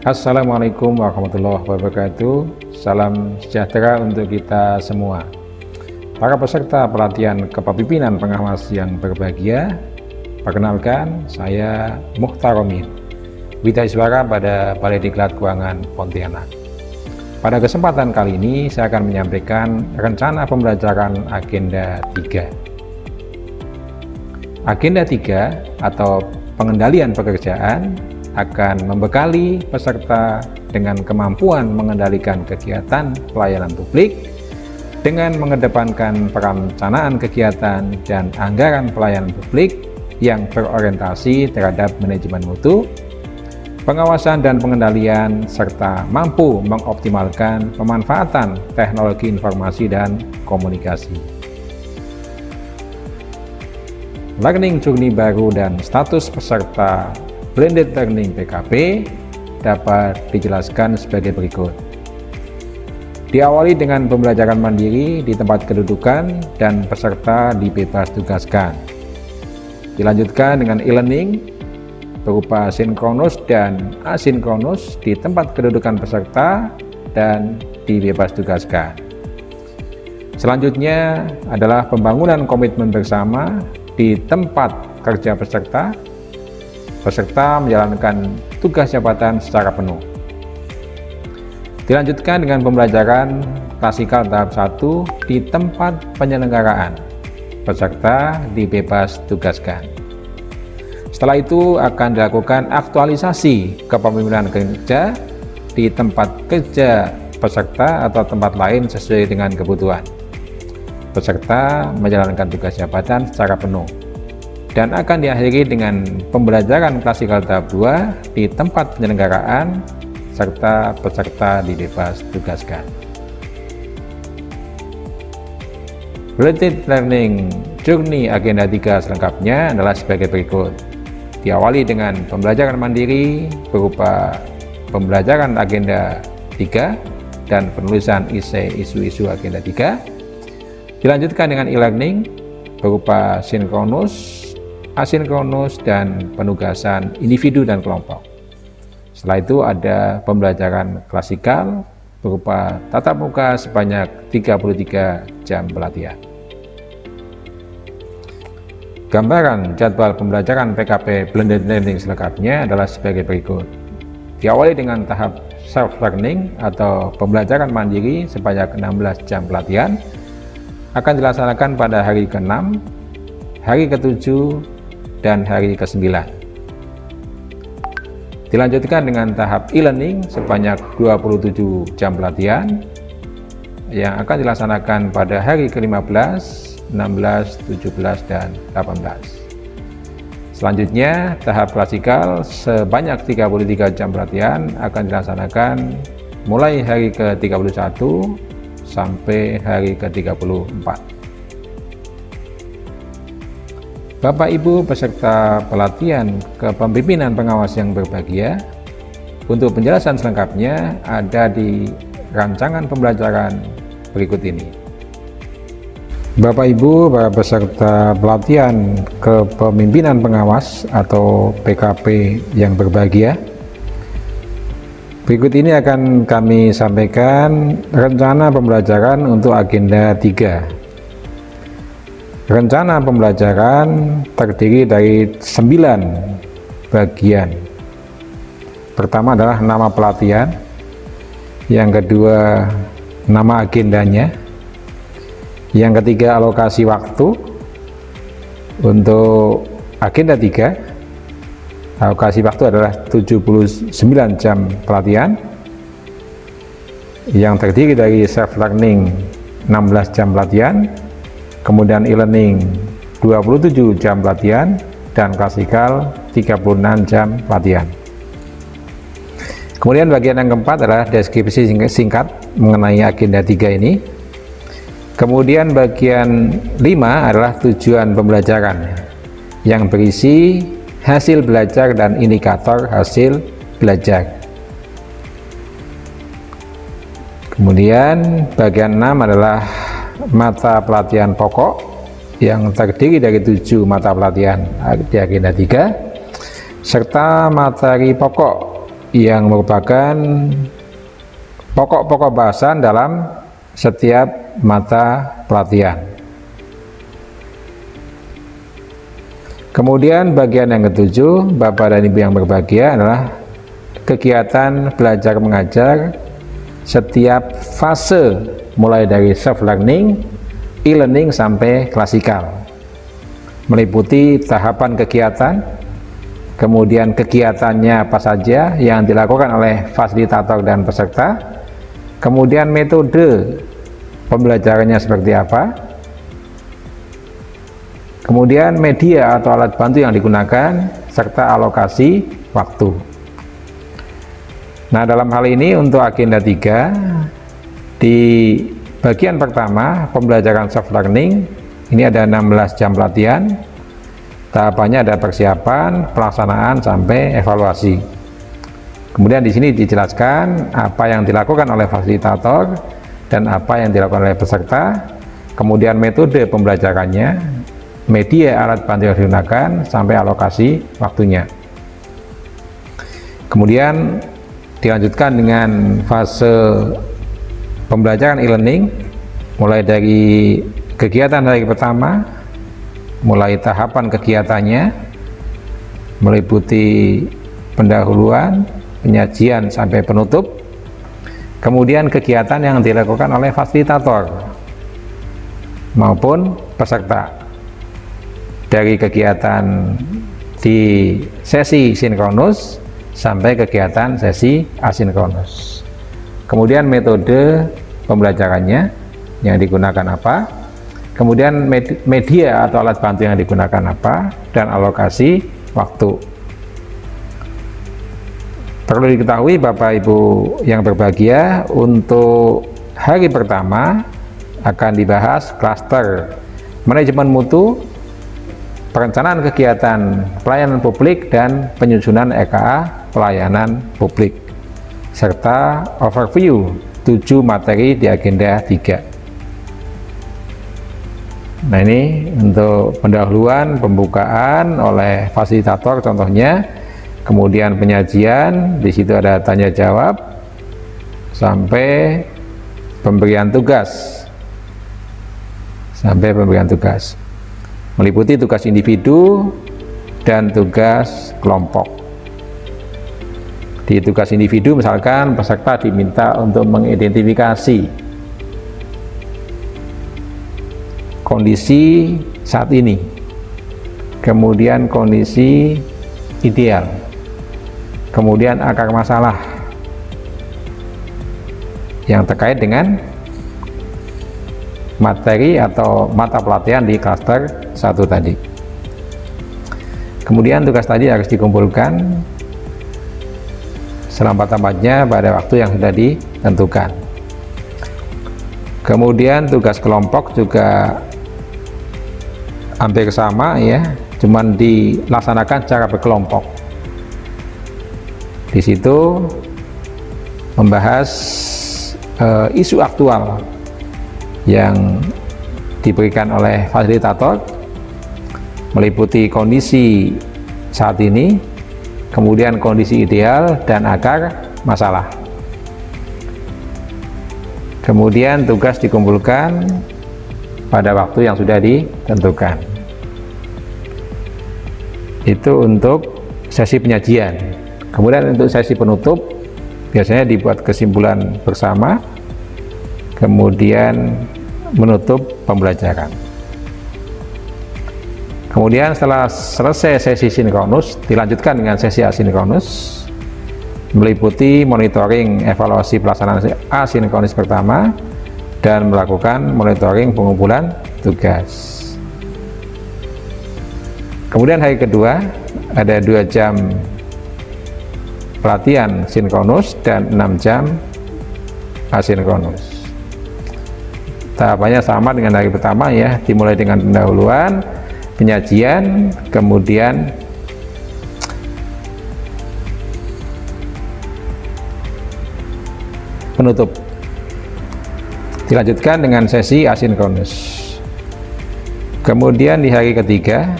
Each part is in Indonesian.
Assalamualaikum warahmatullahi wabarakatuh. Salam sejahtera untuk kita semua. Para peserta pelatihan kepemimpinan pengawas yang berbahagia, perkenalkan saya Muhtaromin, Widaiswara pada Balai Diklat Keuangan Pontianak. Pada kesempatan kali ini saya akan menyampaikan rencana pembelajaran agenda 3. Agenda 3 atau pengendalian pekerjaan akan membekali peserta dengan kemampuan mengendalikan kegiatan pelayanan publik dengan mengedepankan perencanaan kegiatan dan anggaran pelayanan publik yang berorientasi terhadap manajemen mutu, pengawasan dan pengendalian, serta mampu mengoptimalkan pemanfaatan teknologi informasi dan komunikasi. Learning journey baru dan status peserta Blended Learning PKP dapat dijelaskan sebagai berikut. Diawali dengan pembelajaran mandiri di tempat kedudukan dan peserta dibebas tugaskan. Dilanjutkan dengan e-learning berupa sinkronus dan asinkronus di tempat kedudukan peserta dan dibebas tugaskan. Selanjutnya adalah pembangunan komitmen bersama di tempat kerja peserta. Peserta menjalankan tugas jabatan secara penuh. Dilanjutkan dengan pembelajaran klasikal tahap 1 di tempat penyelenggaraan. Peserta dibebas tugaskan. Setelah itu akan dilakukan aktualisasi kepemimpinan kerja di tempat kerja peserta atau tempat lain sesuai dengan kebutuhan. Peserta menjalankan tugas jabatan secara penuh. Dan akan diakhiri dengan pembelajaran klasikal tahap 2 di tempat penyelenggaraan serta peserta dibebas tugaskan. Blended Learning Journey agenda 3 selengkapnya adalah sebagai berikut. Diawali dengan pembelajaran mandiri berupa pembelajaran agenda 3 dan penulisan isu-isu agenda 3. Dilanjutkan dengan e-learning berupa sinkronus, asinkronus, dan penugasan individu dan kelompok. Setelah itu ada pembelajaran klasikal berupa tatap muka sebanyak 33 jam pelatihan. Gambaran jadwal pembelajaran PKP Blended Learning selengkapnya adalah sebagai berikut. Diawali dengan tahap self-learning atau pembelajaran mandiri sebanyak 16 jam pelatihan akan dilaksanakan pada hari ke-6, hari ke-7, dan hari ke-9. Dilanjutkan dengan tahap e-learning sebanyak 27 jam pelatihan yang akan dilaksanakan pada hari ke-15, 16, 17, dan 18. Selanjutnya, tahap klasikal sebanyak 33 jam pelatihan akan dilaksanakan mulai hari ke-31 sampai hari ke-34. Bapak Ibu peserta pelatihan kepemimpinan pengawas yang berbahagia, untuk penjelasan selengkapnya ada di rancangan pembelajaran berikut ini. Bapak Ibu para peserta pelatihan kepemimpinan pengawas atau PKP yang berbahagia, berikut ini akan kami sampaikan rencana pembelajaran untuk agenda 3. Rencana pembelajaran terdiri dari 9 bagian. Pertama adalah nama pelatihan, yang kedua nama agendanya, yang ketiga alokasi waktu. Untuk agenda 3, alokasi waktu adalah 79 jam pelatihan yang terdiri dari self-learning 16 jam pelatihan, kemudian e-learning 27 jam pelatihan, dan klasikal 36 jam pelatihan. Kemudian bagian yang keempat adalah deskripsi singkat mengenai agenda 3 ini. Kemudian bagian 5 adalah tujuan pembelajaran yang berisi hasil belajar dan indikator hasil belajar. Kemudian bagian 6 adalah mata pelatihan pokok yang terdiri dari 7 mata pelatihan di agenda 3 serta materi pokok yang merupakan pokok-pokok bahasan dalam setiap mata pelatihan. Kemudian bagian yang ketujuh, Bapak dan Ibu yang berbahagia, adalah kegiatan belajar mengajar setiap fase, mulai dari self learning, e-learning sampai klasikal, meliputi tahapan kegiatan, kemudian kegiatannya apa saja yang dilakukan oleh fasilitator dan peserta, kemudian metode pembelajarannya seperti apa, kemudian media atau alat bantu yang digunakan, serta alokasi waktu. Nah, dalam hal ini untuk agenda 3, di bagian pertama pembelajaran self learning, ini ada 16 jam pelatihan. Tahapannya ada persiapan, pelaksanaan, sampai evaluasi. Kemudian di sini dijelaskan apa yang dilakukan oleh fasilitator dan apa yang dilakukan oleh peserta, kemudian metode pembelajarannya, media alat bantu yang digunakan, sampai alokasi waktunya. Kemudian dilanjutkan dengan fase pembelajaran e-learning, mulai dari kegiatan hari pertama, mulai tahapan kegiatannya, meliputi pendahuluan, penyajian, sampai penutup, kemudian kegiatan yang dilakukan oleh fasilitator maupun peserta, dari kegiatan di sesi sinkronus sampai kegiatan sesi asinkronus. Kemudian metode pembelajarannya yang digunakan apa, kemudian media atau alat bantu yang digunakan apa, dan alokasi waktu. Perlu diketahui Bapak Ibu yang berbahagia, untuk hari pertama akan dibahas klaster manajemen mutu, perencanaan kegiatan pelayanan publik, dan penyusunan EKA pelayanan publik, serta overview 7 materi di agenda 3. Nah, ini untuk pendahuluan, pembukaan oleh fasilitator contohnya, kemudian penyajian, di situ ada tanya jawab, sampai pemberian tugas, meliputi tugas individu dan tugas kelompok. Di tugas individu misalkan peserta diminta untuk mengidentifikasi kondisi saat ini, kemudian kondisi ideal, kemudian akar masalah yang terkait dengan materi atau mata pelatihan di klaster 1 tadi. Kemudian tugas tadi harus dikumpulkan selambat-lambatnya pada waktu yang sudah ditentukan. Kemudian tugas kelompok juga hampir sama ya, cuman dilaksanakan secara berkelompok. Di situ membahas isu aktual yang diberikan oleh fasilitator, meliputi kondisi saat ini, kemudian kondisi ideal, dan akar masalah. Kemudian tugas dikumpulkan pada waktu yang sudah ditentukan. Itu untuk sesi penyajian. Kemudian untuk sesi penutup biasanya dibuat kesimpulan bersama, kemudian menutup pembelajaran. Kemudian setelah selesai sesi sinkronus, dilanjutkan dengan sesi asinkronus, meliputi monitoring evaluasi pelaksanaan asinkronus pertama dan melakukan monitoring pengumpulan tugas. Kemudian hari kedua ada 2 jam pelatihan sinkronus dan 6 jam asinkronus. Tahapannya sama dengan hari pertama ya, dimulai dengan pendahuluan, penyajian, kemudian penutup. Dilanjutkan dengan sesi asinkronus. Kemudian di hari ketiga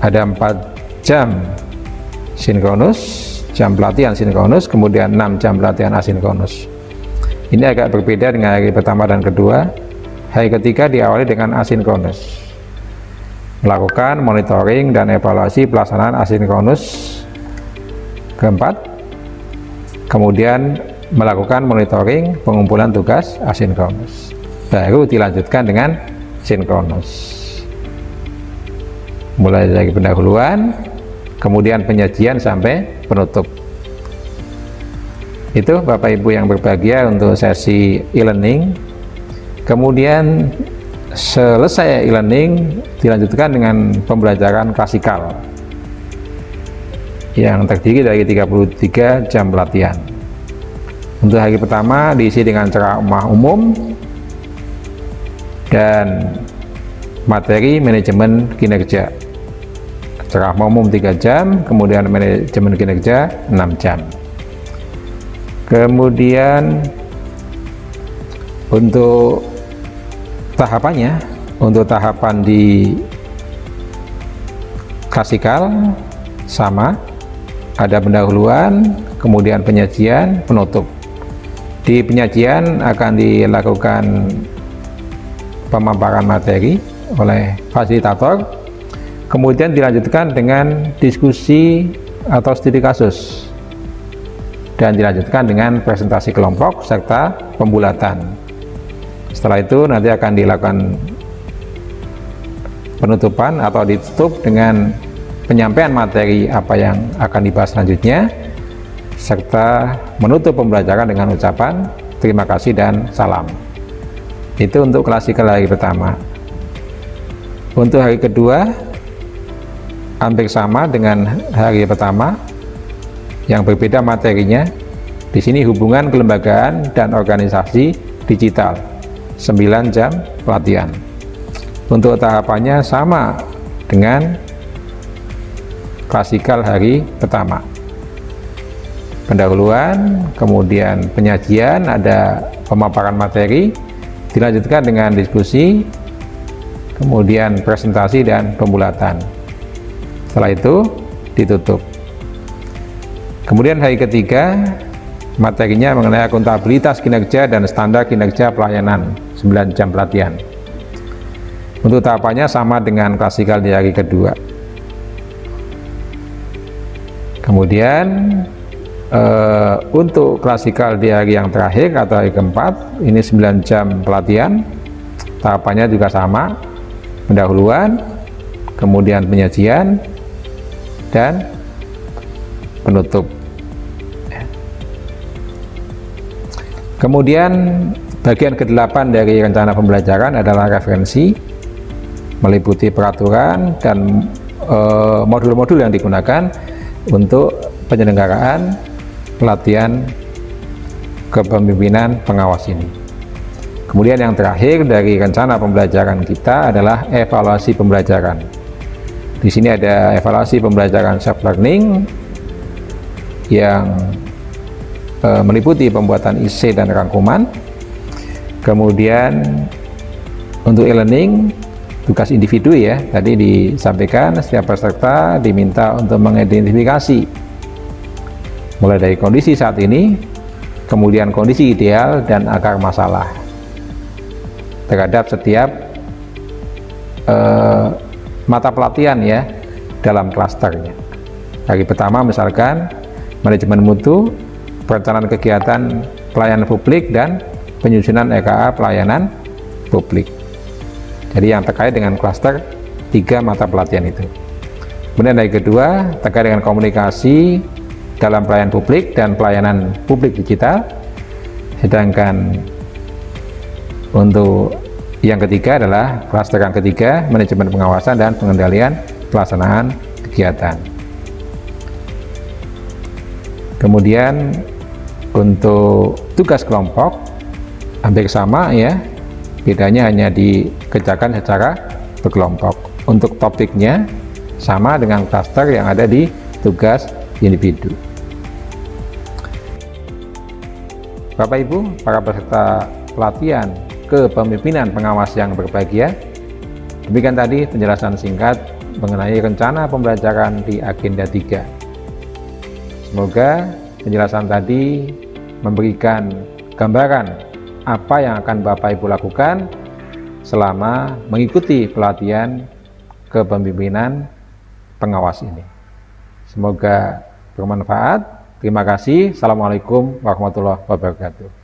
ada 4 jam sinkronus, jam pelatihan sinkronus, kemudian 6 jam pelatihan asinkronus. Ini agak berbeda dengan hari pertama dan kedua. Hari ketiga diawali dengan asinkronus, melakukan monitoring dan evaluasi pelaksanaan asinkronus keempat, kemudian melakukan monitoring pengumpulan tugas asinkronus, baru dilanjutkan dengan sinkronus. Mulai dari pendahuluan, kemudian penyajian sampai penutup. Itu Bapak Ibu yang berbahagia untuk sesi e-learning. Kemudian selesai e-learning dilanjutkan dengan pembelajaran klasikal yang terdiri dari 33 jam pelatihan. Untuk hari pertama diisi dengan ceramah umum dan materi manajemen kinerja. Ceramah umum 3 jam, kemudian manajemen kinerja 6 jam. Kemudian untuk tahapannya, untuk tahapan di klasikal sama, ada pendahuluan, kemudian penyajian, penutup. Di penyajian akan dilakukan pemaparan materi oleh fasilitator, kemudian dilanjutkan dengan diskusi atau studi kasus, dan dilanjutkan dengan presentasi kelompok serta pembulatan. Setelah itu nanti akan dilakukan penutupan atau ditutup dengan penyampaian materi apa yang akan dibahas selanjutnya, serta menutup pembelajaran dengan ucapan terima kasih dan salam. Itu untuk klasikal hari pertama. Untuk hari kedua hampir sama dengan hari pertama, yang berbeda materinya. Di sini hubungan kelembagaan dan organisasi digital, 9 jam pelatihan. Untuk tahapannya sama dengan klasikal hari pertama. Pendahuluan, kemudian penyajian, ada pemaparan materi, dilanjutkan dengan diskusi, kemudian presentasi dan pembulatan. Setelah itu ditutup. Kemudian hari ketiga materinya mengenai akuntabilitas kinerja dan standar kinerja pelayanan, 9 jam pelatihan. Untuk tahapannya sama dengan klasikal di hari kedua. Kemudian untuk klasikal di hari yang terakhir atau hari keempat, ini 9 jam pelatihan. Tahapannya juga sama, pendahuluan, kemudian penyajian, dan penutup. Kemudian bagian ke-8 dari rencana pembelajaran adalah referensi, meliputi peraturan dan modul-modul yang digunakan untuk penyelenggaraan pelatihan kepemimpinan pengawas ini. Kemudian yang terakhir dari rencana pembelajaran kita adalah evaluasi pembelajaran. Di sini ada evaluasi pembelajaran self learning yang meliputi pembuatan IC dan rangkuman. Kemudian untuk e-learning, tugas individu ya, tadi disampaikan setiap peserta diminta untuk mengidentifikasi mulai dari kondisi saat ini, kemudian kondisi ideal dan akar masalah terhadap setiap mata pelatihan ya dalam klasternya. Hari pertama misalkan manajemen mutu, perencanaan kegiatan pelayanan publik, dan penyusunan EKA pelayanan publik. Jadi yang terkait dengan klaster 3 mata pelatihan itu. Kemudian hari kedua terkait dengan komunikasi dalam pelayanan publik dan pelayanan publik digital. Sedangkan untuk yang ketiga adalah klaster yang ketiga, manajemen pengawasan dan pengendalian pelaksanaan kegiatan. Kemudian untuk tugas kelompok hampir sama ya, bedanya hanya dikerjakan secara berkelompok. Untuk topiknya sama dengan klaster yang ada di tugas individu. Bapak Ibu, para peserta pelatihan kepemimpinan pengawas yang berbahagia, demikian tadi penjelasan singkat mengenai rencana pembelajaran di agenda 3. Semoga penjelasan tadi memberikan gambaran apa yang akan Bapak Ibu lakukan selama mengikuti pelatihan kepemimpinan pengawas ini. Semoga bermanfaat. Terima kasih. Assalamualaikum warahmatullahi wabarakatuh.